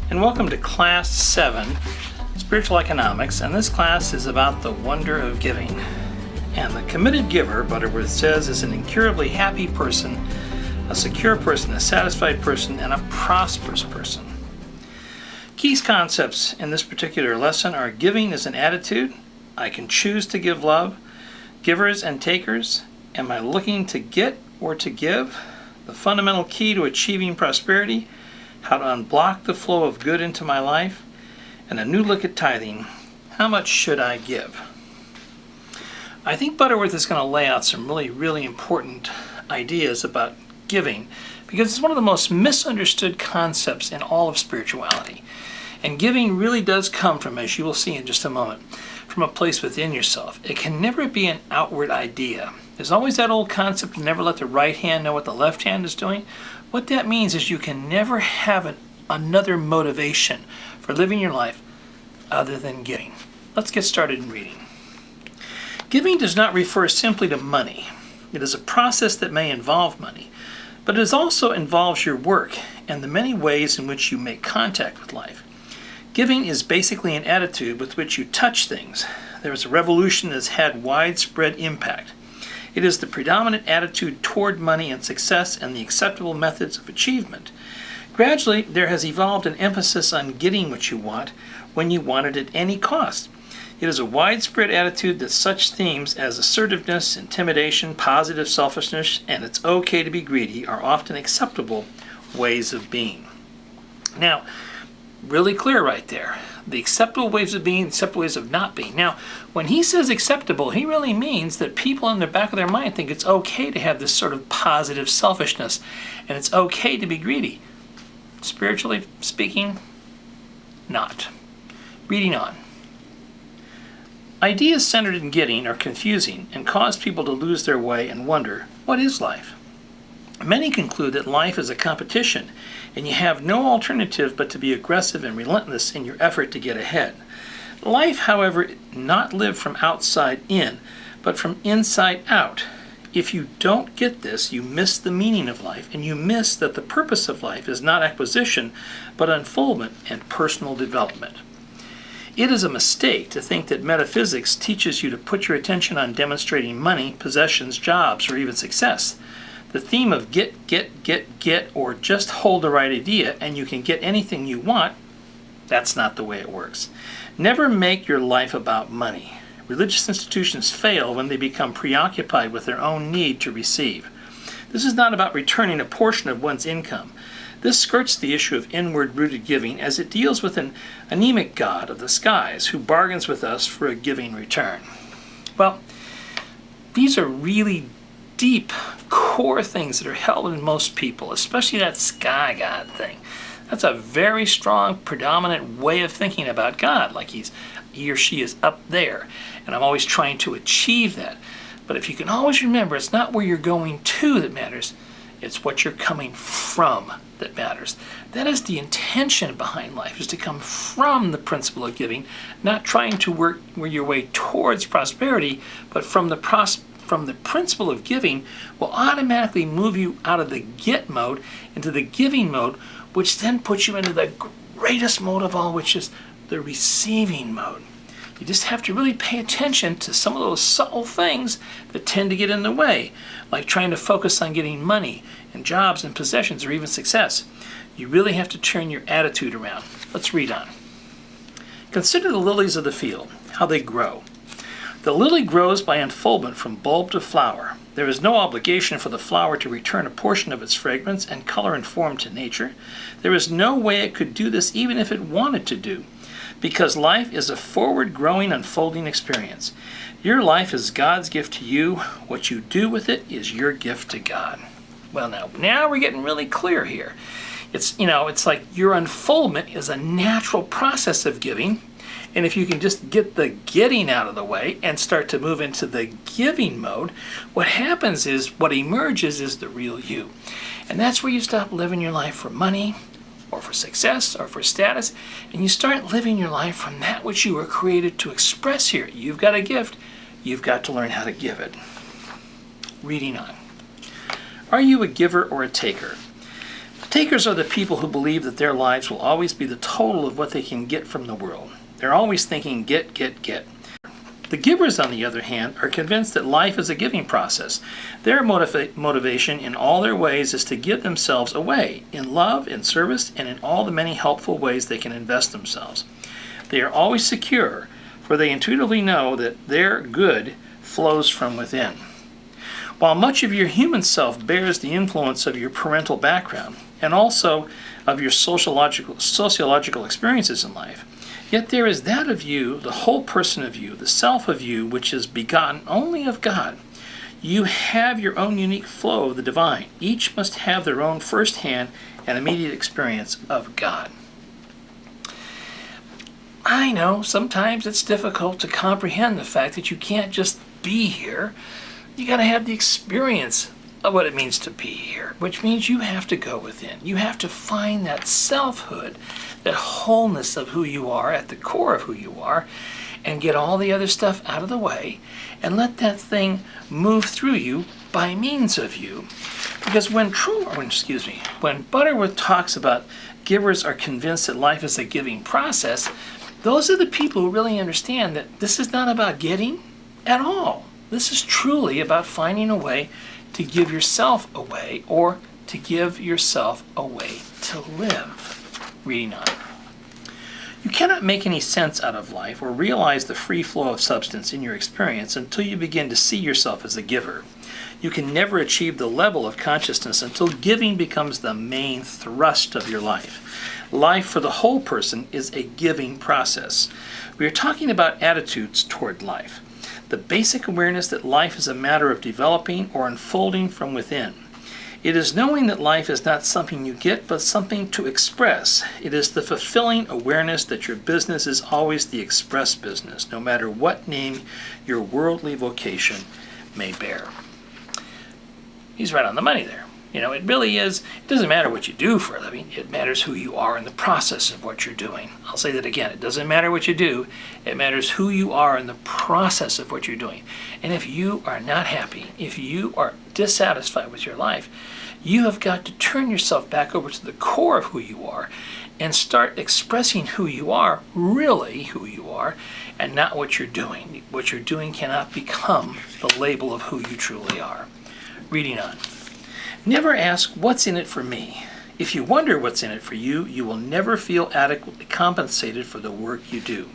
and welcome to Class 7, Spiritual Economics, and this class is about the wonder of giving. And the committed giver, Butterworth says, is an incurably happy person, a secure person, a satisfied person, and a prosperous person. Key concepts in this particular lesson are giving is an attitude, I can choose to give love, givers and takers, am I looking to get or to give, the fundamental key to achieving prosperity, how to unblock the flow of good into my life, and a new look at tithing, how much should I give? I think Butterworth is going to lay out some really important ideas about giving because it's one of the most misunderstood concepts in all of spirituality. And giving really does come from, as you will see in just a moment, from a place within yourself. It can never be an outward idea. There's always that old concept of never let the right hand know what the left hand is doing. What that means is you can never have another motivation for living your life other than giving. Let's get started in reading. Giving does not refer simply to money. It is a process that may involve money, but it also involves your work and the many ways in which you make contact with life. Giving is basically an attitude with which you touch things. There is a revolution that has had widespread impact. It is the predominant attitude toward money and success and the acceptable methods of achievement. Gradually, there has evolved an emphasis on getting what you want when you want it at any cost. It is a widespread attitude that such themes as assertiveness, intimidation, positive selfishness, and it's okay to be greedy are often acceptable ways of being. Now, really clear right there. The acceptable ways of being, acceptable ways of not being. Now, when he says acceptable, he really means that people in the back of their mind think it's okay to have this sort of positive selfishness, and it's okay to be greedy. Spiritually speaking, not. Reading on. Ideas centered in getting are confusing and cause people to lose their way and wonder, what is life? Many conclude that life is a competition, and you have no alternative but to be aggressive and relentless in your effort to get ahead. Life, however, not lived from outside in, but from inside out. If you don't get this, you miss the meaning of life, and you miss that the purpose of life is not acquisition, but unfoldment and personal development. It is a mistake to think that metaphysics teaches you to put your attention on demonstrating money, possessions, jobs, or even success. The theme of get, or just hold the right idea and you can get anything you want, that's not the way it works. Never make your life about money. Religious institutions fail when they become preoccupied with their own need to receive. This is not about returning a portion of one's income. This skirts the issue of inward-rooted giving as it deals with an anemic god of the skies who bargains with us for a giving return. Well, these are really deep core things that are held in most people, especially that sky god thing. That's a very strong, predominant way of thinking about God, like he or she is up there, and I'm always trying to achieve that. But if you can always remember, it's not where you're going to that matters, it's what you're coming from that matters. That is the intention behind life, is to come from the principle of giving, not trying to work your way towards prosperity, but from the principle of giving will automatically move you out of the get mode into the giving mode, which then puts you into the greatest mode of all, which is the receiving mode. You just have to really pay attention to some of those subtle things that tend to get in the way, like trying to focus on getting money and jobs and possessions or even success. You really have to turn your attitude around. Let's read on. Consider the lilies of the field, how they grow. The lily grows by unfoldment from bulb to flower. There is no obligation for the flower to return a portion of its fragrance and color and form to nature. There is no way it could do this even if it wanted to do, because life is a forward-growing, unfolding experience. Your life is God's gift to you. What you do with it is your gift to God. Well, now we're getting really clear here. It's like your unfoldment is a natural process of giving. And if you can just get the getting out of the way and start to move into the giving mode, what happens is, what emerges is the real you. And that's where you stop living your life for money or for success or for status, and you start living your life from that which you were created to express here. You've got a gift. You've got to learn how to give it. Reading on. Are you a giver or a taker? Takers are the people who believe that their lives will always be the total of what they can get from the world. They're always thinking get, get, get. The givers, on the other hand, are convinced that life is a giving process. Their motivation in all their ways is to give themselves away, in love, in service, and in all the many helpful ways they can invest themselves. They are always secure, for they intuitively know that their good flows from within. While much of your human self bears the influence of your parental background, and also of your sociological experiences in life, yet there is that of you, the whole person of you, the self of you, which is begotten only of God. You have your own unique flow of the divine. Each must have their own first-hand and immediate experience of God. I know sometimes it's difficult to comprehend the fact that you can't just be here. You got to have the experience of what it means to be here, which means you have to go within. You have to find that selfhood, that wholeness of who you are at the core of who you are, and get all the other stuff out of the way and let that thing move through you by means of you. Because when Butterworth talks about givers are convinced that life is a giving process, those are the people who really understand that this is not about getting at all. This is truly about finding a way to give yourself away, or to give yourself a way to live. Reading on. You cannot make any sense out of life or realize the free flow of substance in your experience until you begin to see yourself as a giver. You can never achieve the level of consciousness until giving becomes the main thrust of your life. Life for the whole person is a giving process. We are talking about attitudes toward life. The basic awareness that life is a matter of developing or unfolding from within. It is knowing that life is not something you get, but something to express. It is the fulfilling awareness that your business is always the express business, no matter what name your worldly vocation may bear. He's right on the money there. You know, it really is, it doesn't matter what you do for a living, it matters who you are in the process of what you're doing. I'll say that again, it doesn't matter what you do, it matters who you are in the process of what you're doing. And if you are not happy, if you are dissatisfied with your life, you have got to turn yourself back over to the core of who you are and start expressing who you are, really who you are, and not what you're doing. What you're doing cannot become the label of who you truly are. Reading on. Never ask, what's in it for me? If you wonder what's in it for you, you will never feel adequately compensated for the work you do.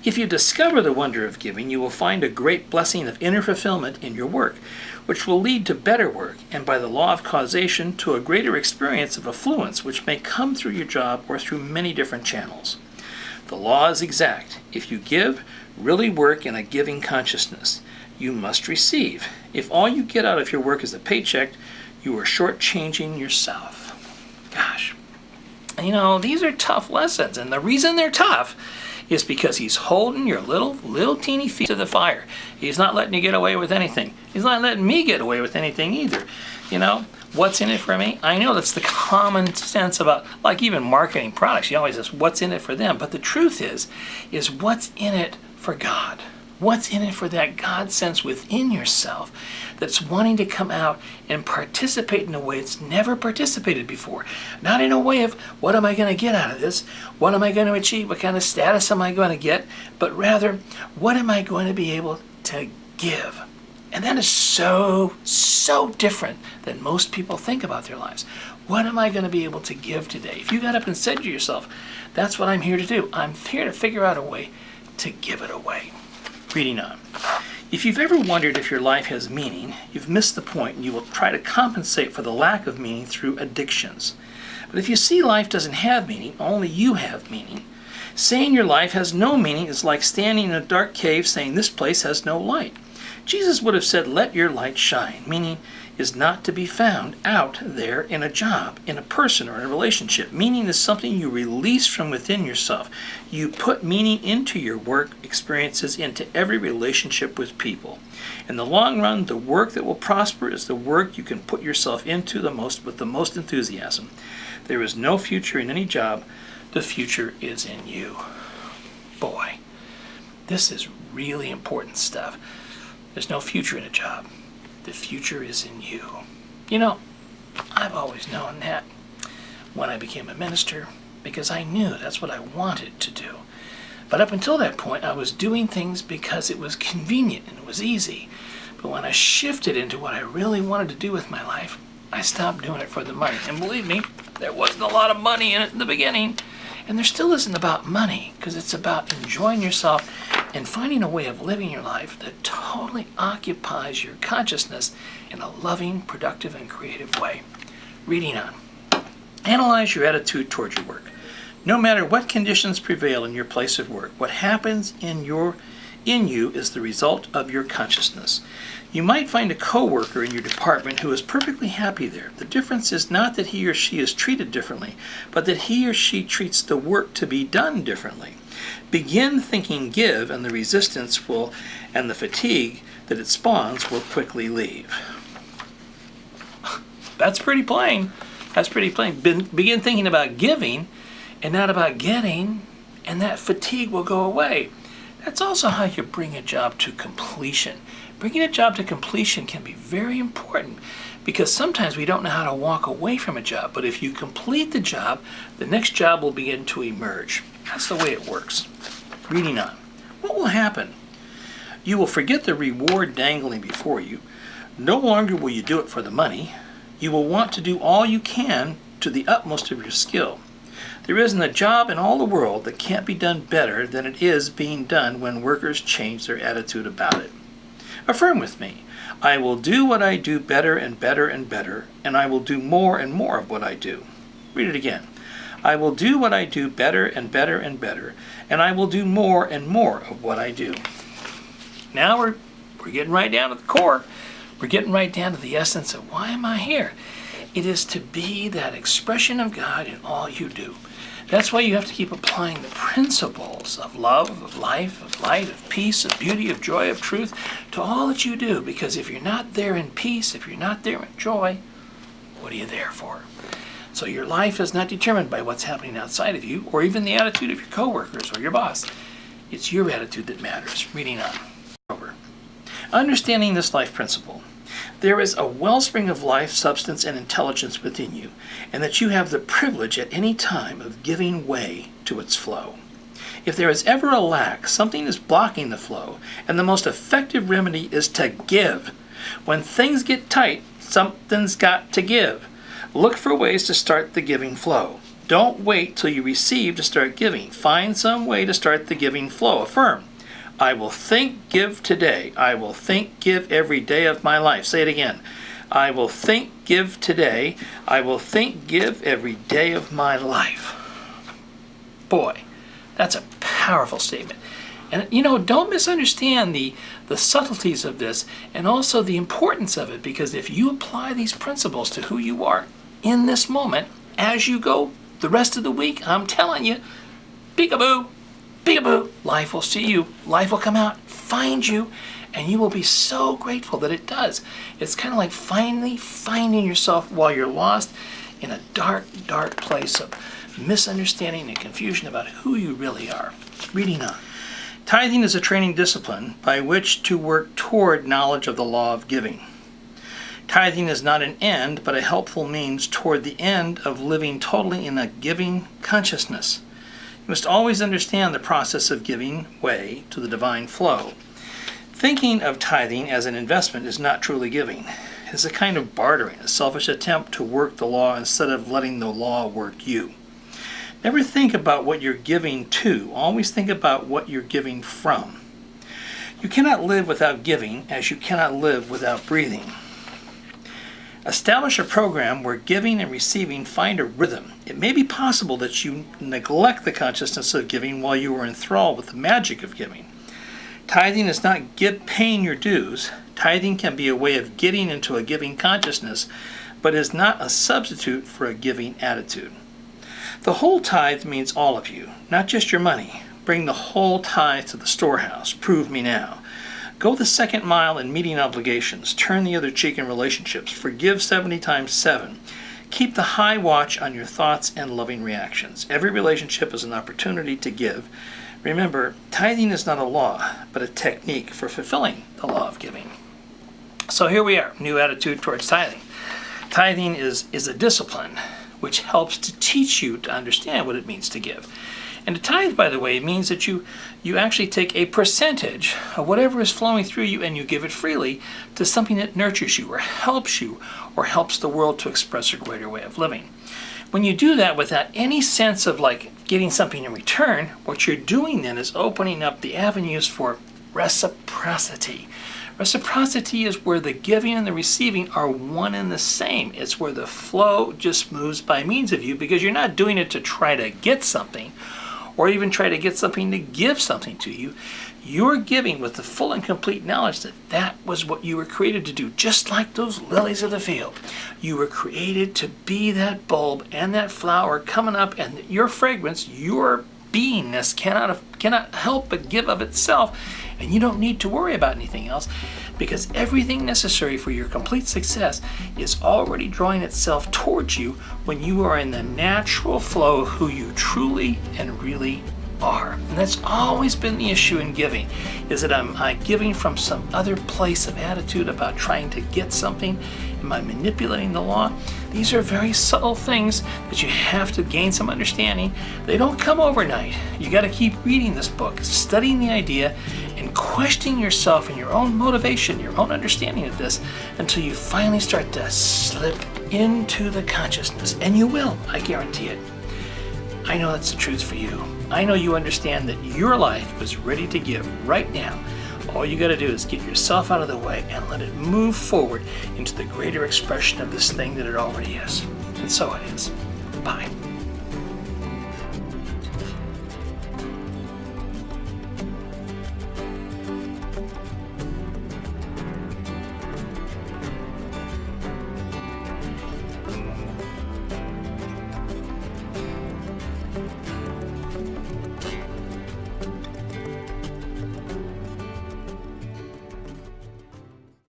If you discover the wonder of giving, you will find a great blessing of inner fulfillment in your work, which will lead to better work, and by the law of causation, to a greater experience of affluence, which may come through your job or through many different channels. The law is exact. If you give, really work in a giving consciousness, you must receive. If all you get out of your work is a paycheck, you are shortchanging yourself. Gosh. You know, these are tough lessons, and the reason they're tough is because he's holding your little teeny feet to the fire. He's not letting you get away with anything. He's not letting me get away with anything either. You know, what's in it for me? I know that's the common sense about, like even marketing products. You always ask, what's in it for them? But the truth is what's in it for God? What's in it for that God sense within yourself that's wanting to come out and participate in a way it's never participated before? Not in a way of, what am I going to get out of this? What am I going to achieve? What kind of status am I going to get? But rather, what am I going to be able to give? And that is so different than most people think about their lives. What am I going to be able to give today? If you got up and said to yourself, that's what I'm here to do. I'm here to figure out a way to give it away. Reading on. If you've ever wondered if your life has meaning, you've missed the point, and you will try to compensate for the lack of meaning through addictions. But if you see life doesn't have meaning, only you have meaning, saying your life has no meaning is like standing in a dark cave saying this place has no light. Jesus would have said, let your light shine. Meaning is not to be found out there in a job, in a person, or in a relationship. Meaning is something you release from within yourself. You put meaning into your work experiences, into every relationship with people. In the long run, the work that will prosper is the work you can put yourself into with the most enthusiasm. There is no future in any job. The future is in you. Boy, this is really important stuff. There's no future in a job. The future is in you. You know, I've always known that. when I became a minister, because I knew that's what I wanted to do. But up until that point, I was doing things because it was convenient and it was easy. But when I shifted into what I really wanted to do with my life, I stopped doing it for the money. And believe me, there wasn't a lot of money in it in the beginning. And there still isn't about money, because it's about enjoying yourself and finding a way of living your life that totally occupies your consciousness in a loving, productive, and creative way. Reading on. Analyze your attitude towards your work. No matter what conditions prevail in your place of work, what happens in you is the result of your consciousness. You might find a co-worker in your department who is perfectly happy there. The difference is not that he or she is treated differently, but that he or she treats the work to be done differently. Begin thinking give, and the resistance and the fatigue that it spawns will quickly leave. That's pretty plain. That's pretty plain. Begin thinking about giving and not about getting, and that fatigue will go away. That's also how you bring a job to completion. Bringing a job to completion can be very important, because sometimes we don't know how to walk away from a job. But if you complete the job, the next job will begin to emerge. That's the way it works. Reading on. What will happen? You will forget the reward dangling before you. No longer will you do it for the money. You will want to do all you can to the utmost of your skill. There isn't a job in all the world that can't be done better than it is being done when workers change their attitude about it. Affirm with me. I will do what I do better and better and better, and I will do more and more of what I do. Read it again. I will do what I do better and better and better, and I will do more and more of what I do. Now we're getting right down to the core. We're getting right down to the essence of why am I here? It is to be that expression of God in all you do. That's why you have to keep applying the principles of love, of life, of light, of peace, of beauty, of joy, of truth to all that you do. Because if you're not there in peace, if you're not there in joy, what are you there for? So your life is not determined by what's happening outside of you, or even the attitude of your coworkers or your boss. It's your attitude that matters. Reading on. Over. Understanding this life principle. There is a wellspring of life, substance, and intelligence within you, and that you have the privilege at any time of giving way to its flow. If there is ever a lack, something is blocking the flow, and the most effective remedy is to give. When things get tight, something's got to give. Look for ways to start the giving flow. Don't wait till you receive to start giving. Find some way to start the giving flow. Affirm. I will think, give today. I will think, give every day of my life. Say it again. I will think, give today. I will think, give every day of my life. Boy, that's a powerful statement. And don't misunderstand the subtleties of this, and also the importance of it, because if you apply these principles to who you are in this moment, as you go the rest of the week, I'm telling you, peekaboo. Peekaboo, life will see you, life will come out, find you, and you will be so grateful that it does. It's kind of like finally finding yourself while you're lost in a dark, dark place of misunderstanding and confusion about who you really are. Reading on. Tithing is a training discipline by which to work toward knowledge of the law of giving. Tithing is not an end, but a helpful means toward the end of living totally in a giving consciousness. You must always understand the process of giving way to the divine flow. Thinking of tithing as an investment is not truly giving. It is a kind of bartering, a selfish attempt to work the law instead of letting the law work you. Never think about what you're giving to. Always think about what you're giving from. You cannot live without giving, as you cannot live without breathing. Establish a program where giving and receiving find a rhythm. It may be possible that you neglect the consciousness of giving while you are enthralled with the magic of giving. Tithing is not paying your dues. Tithing can be a way of getting into a giving consciousness, but is not a substitute for a giving attitude. The whole tithe means all of you, not just your money. Bring the whole tithe to the storehouse. Prove me now. Go the second mile in meeting obligations. Turn the other cheek in relationships. Forgive 70 times 7. Keep the high watch on your thoughts and loving reactions. Every relationship is an opportunity to give. Remember, tithing is not a law, but a technique for fulfilling the law of giving. So here we are, new attitude towards tithing. Tithing is a discipline which helps to teach you to understand what it means to give. And to tithe, by the way, means that you actually take a percentage of whatever is flowing through you and you give it freely to something that nurtures you or helps the world to express a greater way of living. When you do that without any sense of like getting something in return, what you're doing then is opening up the avenues for reciprocity. Reciprocity is where the giving and the receiving are one and the same. It's where the flow just moves by means of you, because you're not doing it to try to get something or even try to get something to give something to you. You're giving with the full and complete knowledge that that was what you were created to do, just like those lilies of the field. You were created to be that bulb and that flower coming up, and your fragrance, your beingness cannot help but give of itself, and you don't need to worry about anything else, because everything necessary for your complete success is already drawing itself towards you when you are in the natural flow of who you truly and really are. And that's always been the issue in giving, is that I'm giving from some other place of attitude about trying to get something. Am I manipulating the law? These are very subtle things that you have to gain some understanding. They don't come overnight. You got to keep reading this book, studying the idea, and questioning yourself and your own motivation, your own understanding of this, until you finally start to slip into the consciousness. And you will, I guarantee it. I know that's the truth for you. I know you understand that your life was ready to give right now. All you got to do is get yourself out of the way and let it move forward into the greater expression of this thing that it already is. And so it is. Bye.